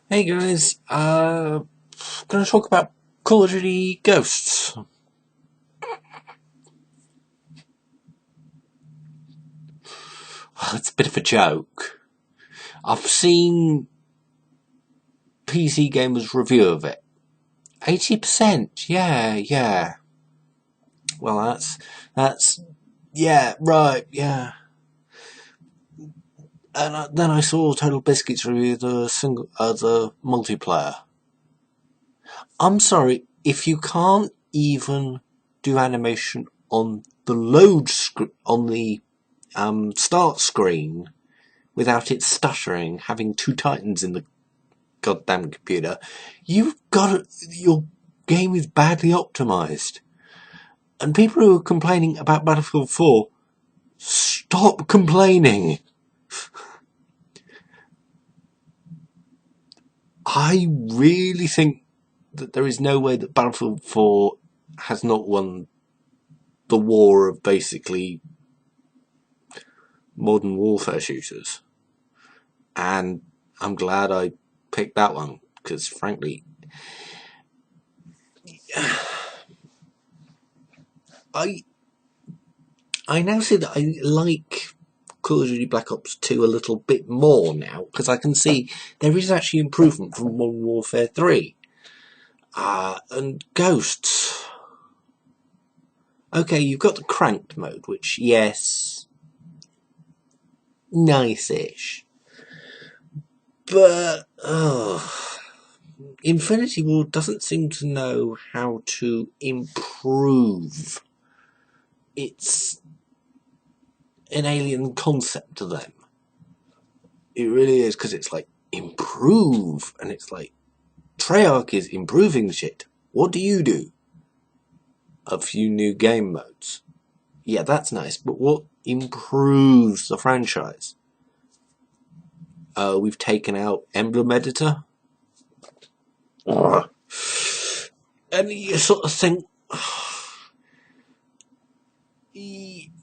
Hey guys, gonna talk about Call of Duty Ghosts. It's a bit of a joke. I've seen PC Gamer's review of it. 80%, yeah. Well, yeah, right, yeah. And then I saw Total Biscuits review the multiplayer. I'm sorry, if you can't even do animation on the on the start screen without it stuttering, having two Titans in the goddamn computer, your game is badly optimized. And people who are complaining about Battlefield 4, stop complaining. I really think that there is no way that Battlefield 4 has not won the war of basically modern warfare shooters. And I'm glad I picked that one, because frankly, I now see that I like Call of Duty Black Ops 2 a little bit more now, because I can see there is actually improvement from Modern Warfare 3. And Ghosts. Okay, you've got the cranked mode, which, yes, nice-ish. But, Infinity Ward doesn't seem to know how to improve. It's an alien concept to them. It really is, because it's like, improve, and it's like, Treyarch is improving shit. What do you do? A few new game modes. Yeah, that's nice, but what improves the franchise? We've taken out Emblem Editor. And you sort of think,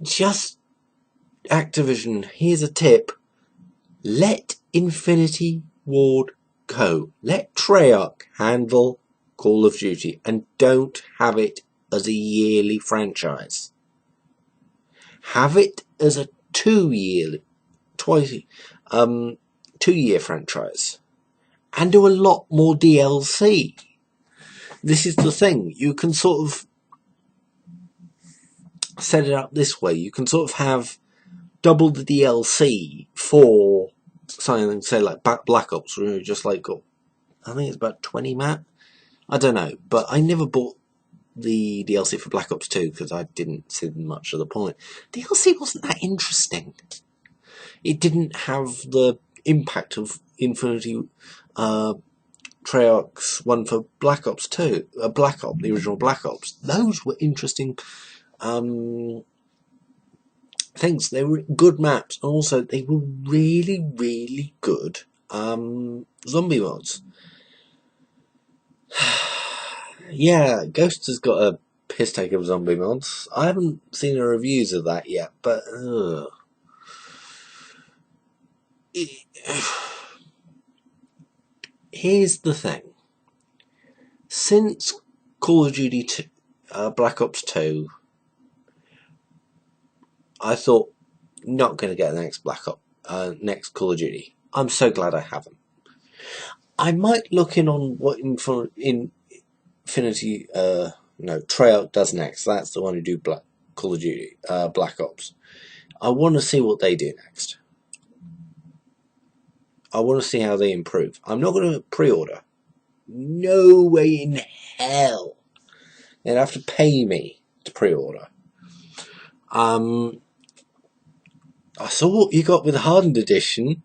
just Activision, here's a tip. Let Infinity Ward go. Let Treyarch handle Call of Duty and don't have it as a yearly franchise. Have it as a 2-year franchise and do a lot more DLC. This is the thing, you can sort of set it up this way. You can sort of have double the DLC for something, say like Black Ops, where you just like got, I think it's about 20 map. I don't know, but I never bought the DLC for Black Ops 2 because I didn't see much of the point. DLC wasn't that interesting. It didn't have the impact of Infinity Treyarch's one for Black Ops 2, Black Ops, the original Black Ops. Those were interesting things. They were good maps, and also they were really, really good zombie mods. Yeah, Ghost has got a piss take of zombie mods. I haven't seen the reviews of that yet, but here's the thing. Since Call of Duty 2, Black Ops 2, I thought, not going to get the next next Call of Duty. I'm so glad I haven't. I might look in on what Infinity, Treyarch does next. That's the one who do Call of Duty, Black Ops. I want to see what they do next. I want to see how they improve. I'm not going to pre-order. No way in hell. They'd have to pay me to pre-order. I saw what you got with the Hardened Edition.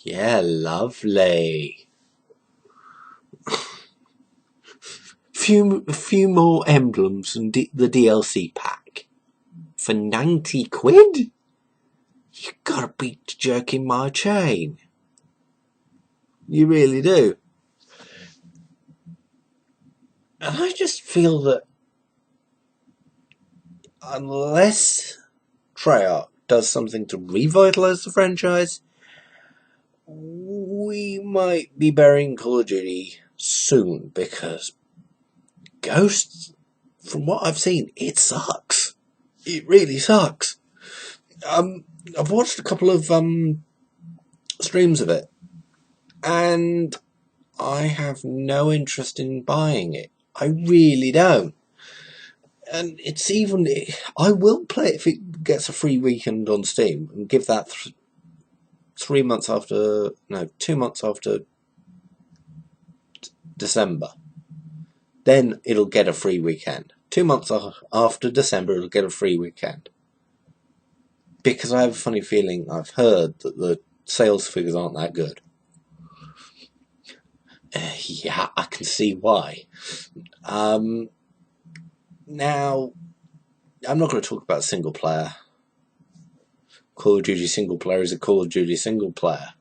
Yeah, lovely. A few more emblems and the DLC pack. For 90 quid? You gotta be jerking my chain. You really do. And I just feel that unless Treyarch does something to revitalise the franchise, we might be burying Call of Duty soon, because Ghosts, from what I've seen, it sucks. It really sucks. I've watched a couple of streams of it, and I have no interest in buying it. I really don't. And it's even, I will play it if it gets a free weekend on Steam, and give that 2 months after December. Then it'll get a free weekend. 2 months after December, it'll get a free weekend. Because I have a funny feeling, I've heard that the sales figures aren't that good. Yeah, I can see why. Now, I'm not going to talk about single player. Call of Duty single player is a Call of Duty single player.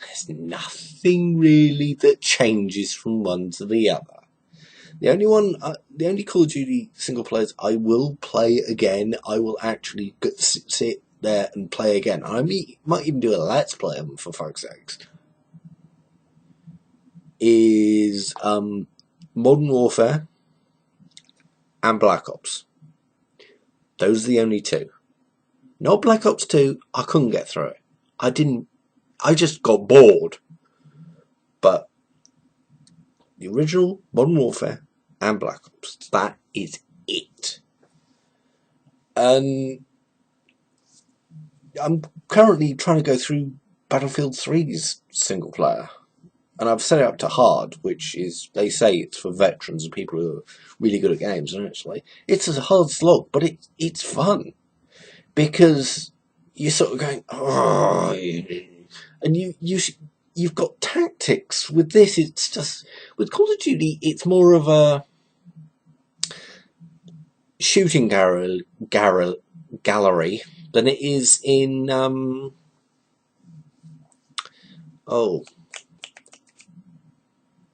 There's nothing really that changes from one to the other. The only Call of Duty single players I will play again, I will actually sit there and play again. I might even do a Let's Play of them, for fuck's sakes. Is Modern Warfare and Black Ops. Those are the only two. Not Black Ops 2, I couldn't get through it. I just got bored. But the original Modern Warfare and Black Ops, that is it. And I'm currently trying to go through Battlefield 3's single player. And I've set it up to hard, which is, they say it's for veterans and people who are really good at games. And actually, it's a hard slog, but it's fun. Because you're sort of going, oh, and you've got tactics. With this, it's just, with Call of Duty, it's more of a shooting gallery than it is in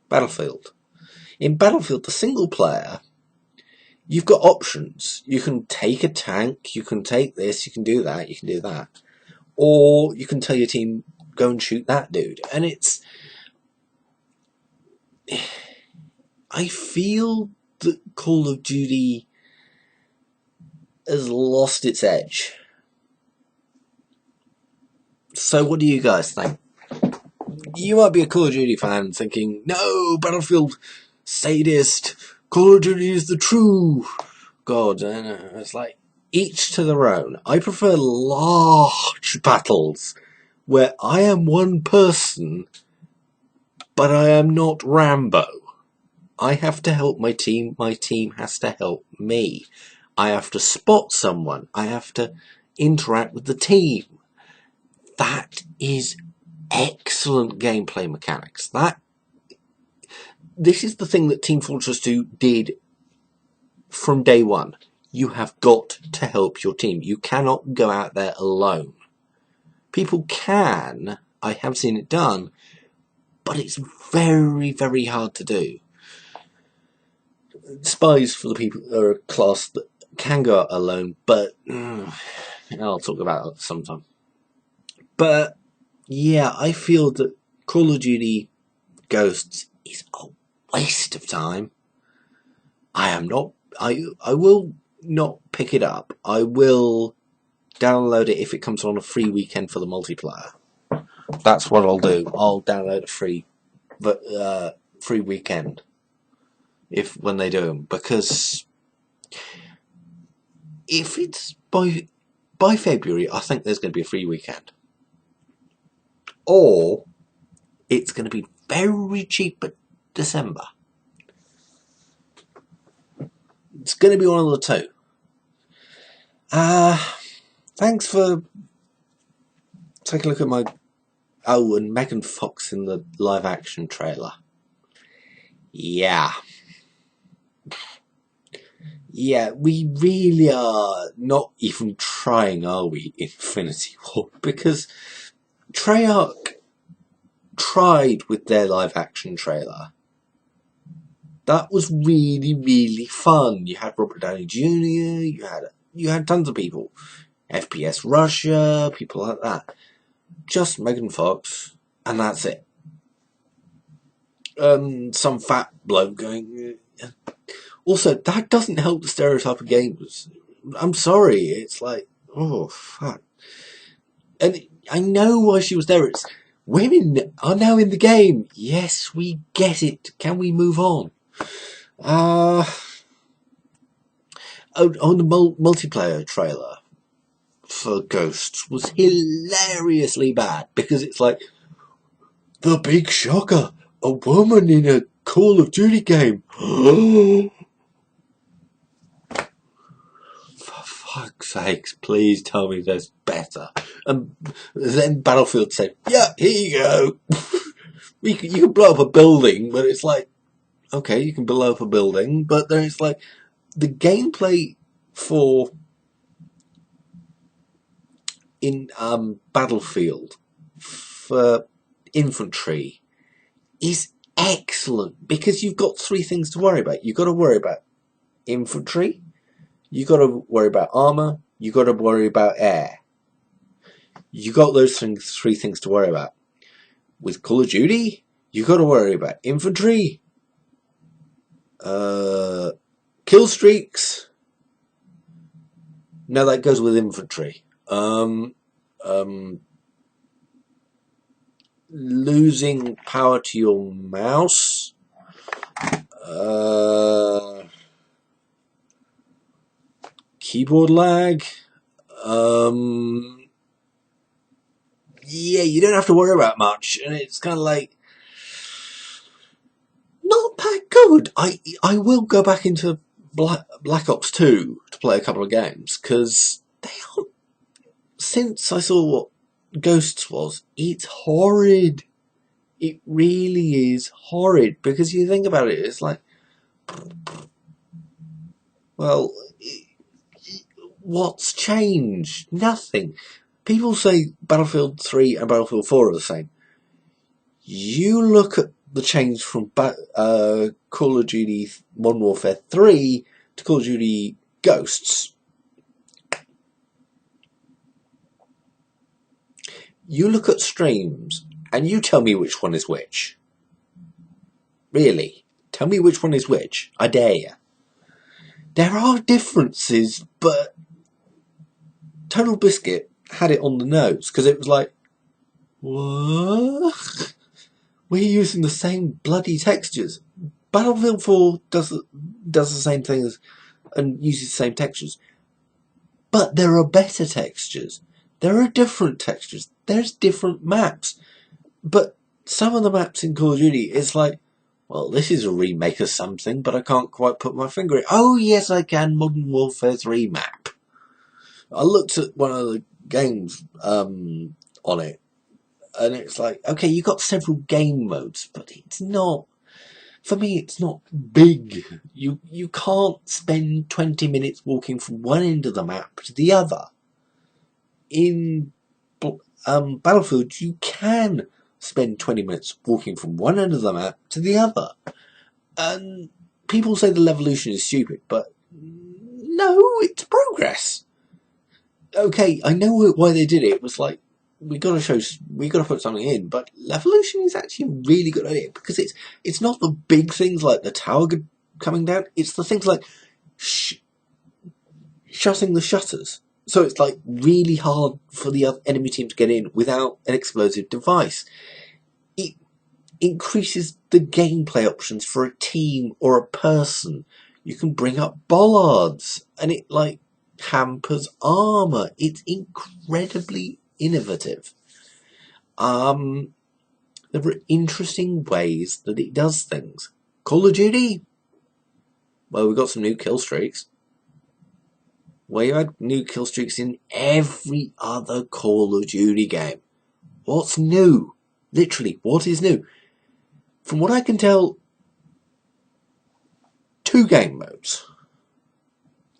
Battlefield. In Battlefield, the single player, you've got options. You can take a tank, you can take this, you can do that, you can do that. Or you can tell your team, go and shoot that dude. And I feel that Call of Duty has lost its edge. So what do you guys think? You might be a Call of Duty fan thinking, no, Battlefield sadist, Call of Duty is the true God. It's like, each to their own. I prefer large battles where I am one person, but I am not Rambo. I have to help my team has to help me. I have to spot someone, I have to interact with the team. That is excellent gameplay mechanics. This is the thing that Team Fortress 2 did from day one. You have got to help your team. You cannot go out there alone. People can, I have seen it done, but it's very, very hard to do. Spies for the people are a class that can go out alone, but I'll talk about it sometime. But yeah, I feel that Call of Duty Ghosts is a waste of time. I will not pick it up. I will download it if it comes on a free weekend for the multiplayer. That's what I'll do. I'll download a free weekend when they do them, because if it's by February, I think there's going to be a free weekend. Or it's going to be very cheap at December. It's going to be one of the two. Thanks for taking a look at my... Oh, and Megan Fox in the live action trailer. Yeah. Yeah, we really are not even trying, are we, Infinity Ward? Because Treyarch tried with their live action trailer. That was really, really fun. You had Robert Downey Jr., you had tons of people. FPS Russia, people like that. Just Megan Fox and that's it. Some fat bloke going. Also, that doesn't help the stereotype of gamers. I'm sorry, it's like, oh fuck. And I know why she was there. It's women are now in the game. Yes, we get it. Can we move on? On the multiplayer trailer for Ghosts was hilariously bad because it's like the big shocker, a woman in a Call of Duty game. For fuck's sakes, please tell me there's better. And then Battlefield said, yeah, here you go. You can blow up a building, but it's like, okay, you can blow up a building, but then it's like, the gameplay for in Battlefield for infantry is excellent because you've got three things to worry about. You've got to worry about infantry, you've got to worry about armor, you've got to worry about air. You got those three things to worry about. With Call of Duty, you've got to worry about infantry, kill streaks. No, that goes with infantry. Losing power to your mouse. Keyboard lag. Yeah, you don't have to worry about much, and it's kind of like not that good. I will go back into Black Ops 2 to play a couple of games because they aren't. Since I saw what Ghosts was, it's horrid. It really is horrid because you think about it, it's like, well, what's changed? Nothing. People say Battlefield 3 and Battlefield 4 are the same. You look at the change from Call of Duty Modern Warfare 3 to Call of Duty Ghosts. You look at streams and you tell me which one is which. Really. Tell me which one is which. I dare you. There are differences, but Total Biscuit had it on the nose because it was like, what? We're using the same bloody textures. Battlefield 4 does the same things and uses the same textures. But there are better textures. There are different textures. There's different maps. But some of the maps in Call of Duty, it's like, well, this is a remake of something, but I can't quite put my finger in it. Oh, yes, I can. Modern Warfare 3 map. I looked at one of the games on it, and it's like, okay, you got several game modes, but it's not, for me, it's not big. You can't spend 20 minutes walking from one end of the map to the other. In Battlefield, you can spend 20 minutes walking from one end of the map to the other. And people say the Levolution is stupid, but no, it's progress. Okay, I know why they did it. It was like, we gotta put something in, but Levolution is actually a really good idea because it's not the big things like the tower coming down, it's the things like shutting the shutters. So it's like really hard for the enemy team to get in without an explosive device. It increases the gameplay options for a team or a person. You can bring up bollards, and it like hampers armor. It's incredibly innovative. There are interesting ways that it does things. Call of Duty, well, we've got some new kill streaks. Well, you had new kill streaks in every other Call of Duty game. What's new? Literally, what is new? From what I can tell, 2 game modes.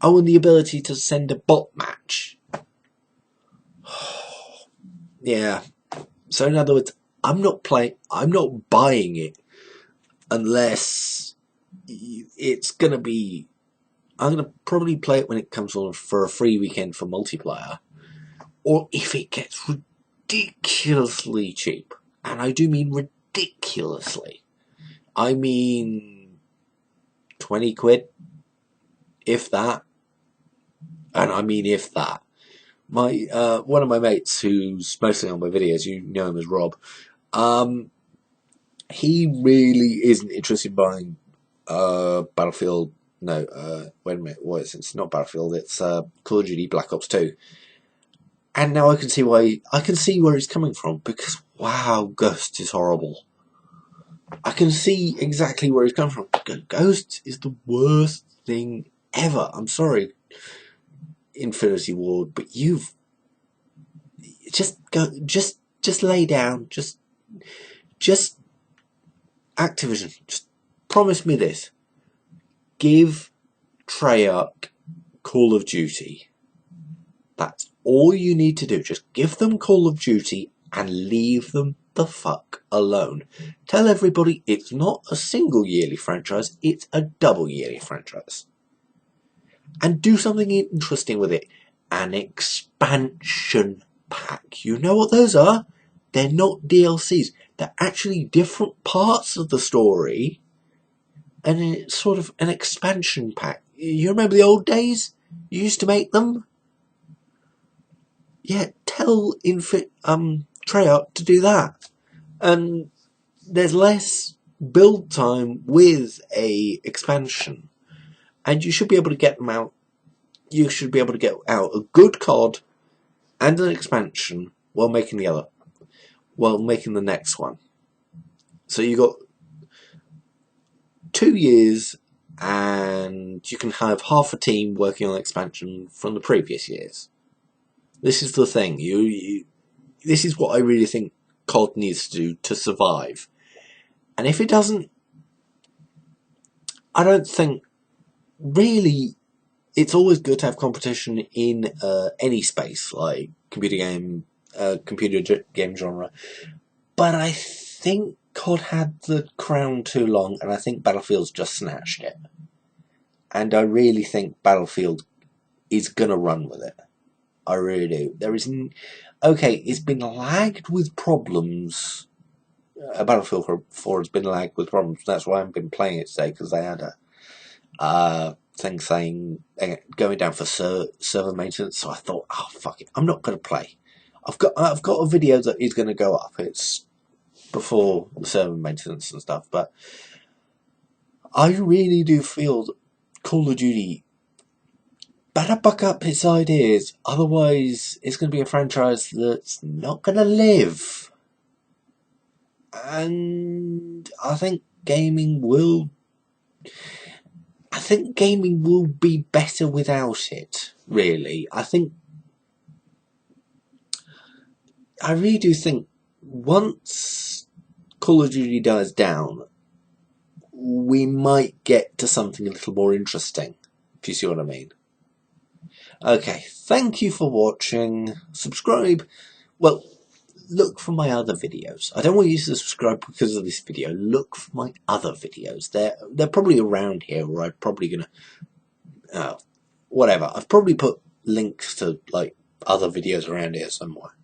Oh, and the ability to send a bot match. Yeah. So in other words, I'm not buying it unless it's gonna be. I'm gonna probably play it when it comes on for a free weekend for multiplayer, or if it gets ridiculously cheap. And I do mean ridiculously. I mean 20 quid, if that. And I mean if that. My one of my mates who's mostly on my videos, you know him as Rob, he really isn't interested in buying Battlefield. No, wait a minute. What is it? It's not Battlefield. It's Call of Duty Black Ops 2. And now I can see why. I can see where he's coming from, because wow, Ghost is horrible. I can see exactly where he's coming from. Ghost is the worst thing ever. I'm sorry, Infinity Ward, but you've just lay down. Just Activision. Just promise me this. Give Treyarch Call of Duty. That's all you need to do. Just give them Call of Duty and leave them the fuck alone. Tell everybody it's not a single yearly franchise, it's a double yearly franchise. And do something interesting with it. An expansion pack. You know what those are? They're not DLCs. They're actually different parts of the story. And it's sort of an expansion pack. You remember the old days? You used to make them? Yeah, tell Treyarch to do that. And there's less build time with a expansion. And you should be able to get them out. You should be able to get out a good COD and an expansion while making the next one. So you got 2 years, and you can have half a team working on expansion from the previous years. This is the thing. This is what I really think COD needs to do to survive. And if it doesn't, I don't think really. It's always good to have competition in any space, like computer game genre. But I think COD had the crown too long, and I think Battlefield's just snatched it. And I really think Battlefield is gonna run with it. I really do. There isn't. Okay, it's been lagged with problems. Battlefield 4 has been lagged with problems. That's why I haven't been playing it today, because they had a thing saying going down for server maintenance. So I thought, oh fuck it, I'm not going to play. I've got a video that is going to go up. It's before the server maintenance and stuff, but I really do feel that Call of Duty better buck up its ideas, otherwise it's going to be a franchise that's not going to live. And I think gaming will be better without it, really. I really do think once Call of Duty dies down, we might get to something a little more interesting, if you see what I mean. Okay, thank you for watching. Subscribe. Well, look for my other videos. I don't want you to subscribe because of this video. Look for my other videos. They're probably around here, or I'm probably gonna whatever. I've probably put links to like other videos around here somewhere.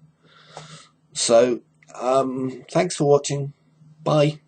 So thanks for watching. Bye.